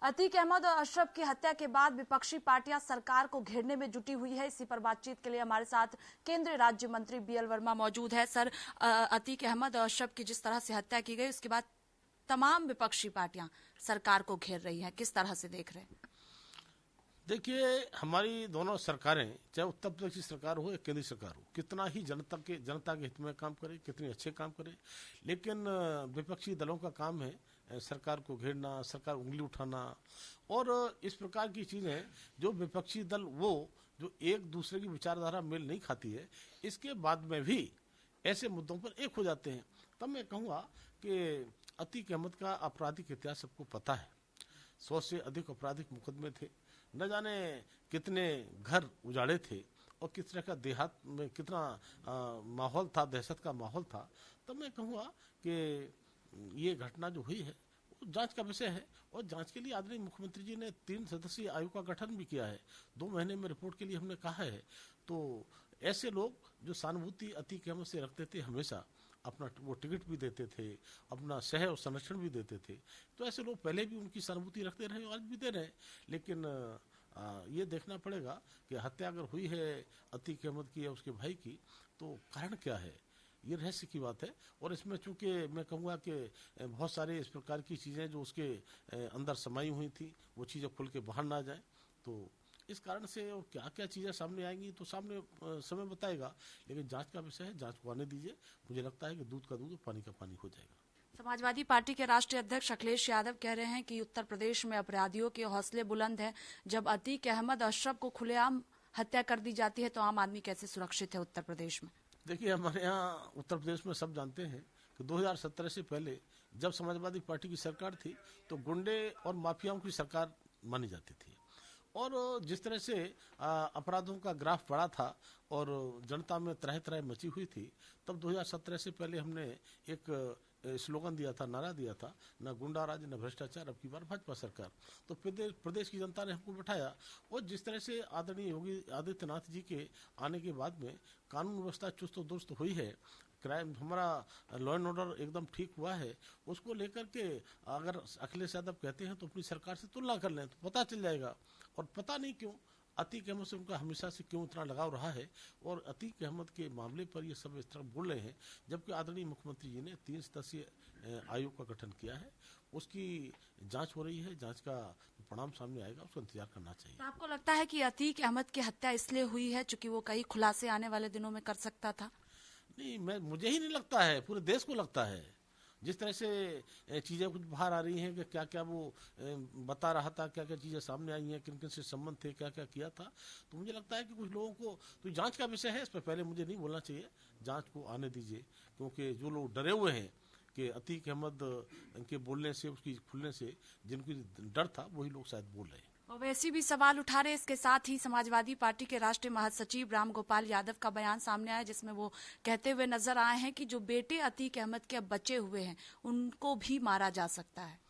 अतीक अहमद और अशरफ की हत्या के बाद विपक्षी पार्टियां सरकार को घेरने में जुटी हुई है। इसी पर बातचीत के लिए हमारे साथ केंद्रीय राज्य मंत्री बीएल वर्मा मौजूद है। सर, अतीक अहमद और अशरफ की जिस तरह से हत्या की गई उसके बाद तमाम विपक्षी पार्टियां सरकार को घेर रही हैं, किस तरह से देख रहे हैं? देखिए, हमारी दोनों सरकारें, चाहे उत्तर प्रदेश की सरकार हो या केंद्रीय सरकार हो, कितना ही जनता के हित में काम करे, कितने अच्छे काम करे, लेकिन विपक्षी दलों का काम है सरकार को घेरना, सरकार उंगली उठाना और इस प्रकार की चीजें। जो विपक्षी दल वो जो एक दूसरे की विचारधारा मेल नहीं खाती है, इसके बाद में भी ऐसे मुद्दों पर एक हो जाते हैं। तब मैं कहूँगा कि अतीक अहमद का आपराधिक इतिहास सबको पता है। 100 से अधिक आपराधिक मुकदमे थे, न जाने कितने घर उजाड़े थे और किस तरह का देहात में कितना माहौल था, दहशत का माहौल था। तब मैं कहूँगा कि ये घटना जो हुई है वो जांच का विषय है और जांच के लिए आदरणीय मुख्यमंत्री जी ने 3 सदस्यीय आयोग का गठन भी किया है। 2 महीने में रिपोर्ट के लिए हमने कहा है। तो ऐसे लोग जो सहानुभूति अतीक अहमद से रखते थे, हमेशा अपना वो टिकट भी देते थे, अपना सह और संरक्षण भी देते थे, तो ऐसे लोग पहले भी उनकी सहानुभूति रखते रहे, आज भी दे रहे हैं। लेकिन ये देखना पड़ेगा कि हत्या अगर हुई है अतीक अहमद की या उसके भाई की, तो कारण क्या है, ये रहस्य की बात है। और इसमें चूंकि मैं कहूँगा कि बहुत सारे इस प्रकार की चीज़ें जो उसके अंदर समाई हुई थी, वो चीज़ें खुल के बाहर ना जाए, तो इस कारण से क्या क्या चीज़ें सामने आएंगी तो सामने समय बताएगा। लेकिन जांच का विषय है, जांच को आने दीजिए। मुझे लगता है कि दूध का दूध और पानी का पानी हो जाएगा। समाजवादी पार्टी के राष्ट्रीय अध्यक्ष अखिलेश यादव कह रहे हैं कि उत्तर प्रदेश में अपराधियों के हौसले बुलंद हैं। जब अतीक अहमद अशरफ को खुलेआम हत्या कर दी जाती है तो आम आदमी कैसे सुरक्षित है उत्तर प्रदेश में? देखिए, हमारे यहाँ उत्तर प्रदेश में सब जानते हैं कि 2017 से पहले जब समाजवादी पार्टी की सरकार थी तो गुंडे और माफियाओं की सरकार मानी जाती थी। और जिस तरह से अपराधों का ग्राफ बढ़ा था और जनता में तरह तरह मची हुई थी, तब 2017 से पहले हमने एक स्लोगन दिया था, नारा दिया था, न गुंडा राज न भ्रष्टाचार, अब की बार भाजपा सरकार। तो प्रदेश की जनता ने हमको बैठाया और जिस तरह से आदरणीय योगी आदित्यनाथ जी के आने के बाद में कानून व्यवस्था चुस्त दुरुस्त हुई है, क्राइम, हमारा लॉ एंड ऑर्डर एकदम ठीक हुआ है, उसको लेकर के अगर अखिलेश यादव कहते हैं तो अपनी सरकार से तुलना कर लें तो पता चल जाएगा। और पता नहीं क्यों अतीक अहमद से उनका हमेशा से क्यों इतना लगाव रहा है और अतीक अहमद के मामले पर ये सब इस तरह बोल रहे हैं, जबकि आदरणीय मुख्यमंत्री जी ने 3 सदस्यीय आयोग का गठन किया है। उसकी जांच हो रही है, जांच का परिणाम सामने आएगा, उसको इंतजार करना चाहिए। तो आपको लगता है कि अतीक अहमद की हत्या इसलिए हुई है चूंकि वो कई खुलासे आने वाले दिनों में कर सकता था? नहीं, मुझे ही नहीं लगता है, पूरे देश को लगता है। जिस तरह से चीज़ें कुछ बाहर आ रही हैं कि क्या क्या वो बता रहा था, क्या क्या चीज़ें सामने आई हैं, किन किन से संबंध थे, क्या क्या किया था, तो मुझे लगता है कि कुछ लोगों को तो जांच का विषय है, इस पर पहले मुझे नहीं बोलना चाहिए। जांच को आने दीजिए, क्योंकि जो लोग डरे हुए हैं कि अतीक अहमद के बोलने से, उसकी खुलने से जिनको डर था, वही लोग शायद बोल रहे हैं। ओवैसी भी सवाल उठा रहे। इसके साथ ही समाजवादी पार्टी के राष्ट्रीय महासचिव राम गोपाल यादव का बयान सामने आया, जिसमें वो कहते हुए नजर आए हैं कि जो बेटे अतीक अहमद के अब बचे हुए हैं उनको भी मारा जा सकता है।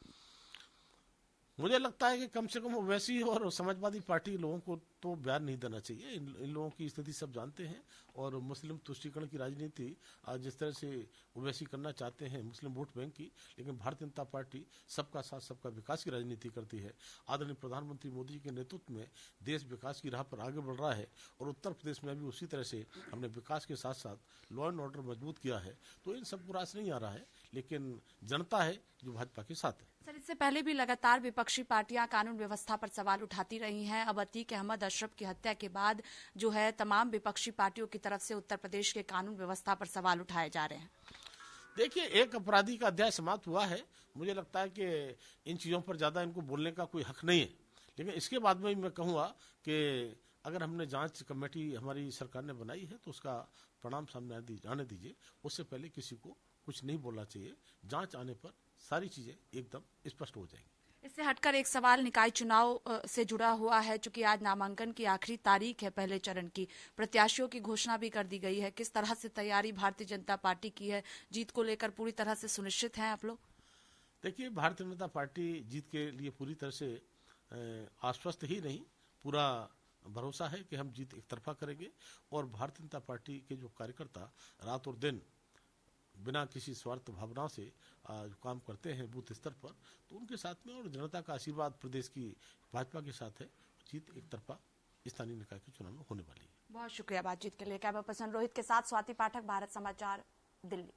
मुझे लगता है कि कम से कम ओवैसी और समाजवादी पार्टी लोगों को तो बयान नहीं देना चाहिए। इन लोगों की स्थिति सब जानते हैं और मुस्लिम तुष्टीकरण की राजनीति आज जिस तरह से ओवैसी करना चाहते हैं मुस्लिम वोट बैंक की, लेकिन भारतीय जनता पार्टी सबका साथ सबका विकास की राजनीति करती है। आदरणीय प्रधानमंत्री मोदी जी के नेतृत्व में देश विकास की राह पर आगे बढ़ रहा है और उत्तर प्रदेश में भी उसी तरह से हमने विकास के साथ साथ लॉ एंड ऑर्डर मजबूत किया है। तो इन सब रास नहीं आ रहा है, लेकिन जनता है जो भाजपा के साथ है। सर, इससे पहले भी लगातार विपक्षी पार्टियां कानून व्यवस्था पर सवाल उठाती रही हैं। अब अतीक अहमद अशरफ की हत्या के बाद जो है तमाम विपक्षी पार्टियों की तरफ से उत्तर प्रदेश के कानून व्यवस्था पर सवाल उठाए जा रहे हैं। देखिए, एक अपराधी का अध्याय समाप्त हुआ है। मुझे लगता है कि इन चीज़ों पर ज़्यादा इनको बोलने का कोई हक नहीं है, लेकिन इसके बाद में मैं कहूँगा कि अगर हमने जांच कमेटी हमारी सरकार ने बनाई है तो उसका परिणाम सामने आने दीजिए। उससे पहले किसी को कुछ नहीं बोलना चाहिए। जांच आने पर सारी चीज़ें एकदम स्पष्ट हो जाएंगी। इससे हटकर एक सवाल निकाय चुनाव से जुड़ा हुआ है। चूंकि आज नामांकन की आखिरी तारीख है, पहले चरण की प्रत्याशियों की घोषणा भी कर दी गई है। किस तरह से तैयारी भारतीय जनता पार्टी की है? जीत को लेकर पूरी तरह से सुनिश्चित हैं आप लोग? देखिए, भारतीय जनता पार्टी जीत के लिए पूरी तरह से आश्वस्त ही नहीं, पूरा भरोसा है कि हम जीत एक तरफा करेंगे और भारतीय जनता पार्टी के जो कार्यकर्ता रात और दिन बिना किसी स्वार्थ भावना से काम करते हैं बूथ स्तर पर, तो उनके साथ में और जनता का आशीर्वाद प्रदेश की भाजपा के साथ है। जीत एक तरफा स्थानीय निकाय के चुनाव में होने वाली है। बहुत शुक्रिया बातचीत के लिए। कैमरा पर्सन रोहित के साथ स्वाति पाठक, भारत समाचार, दिल्ली।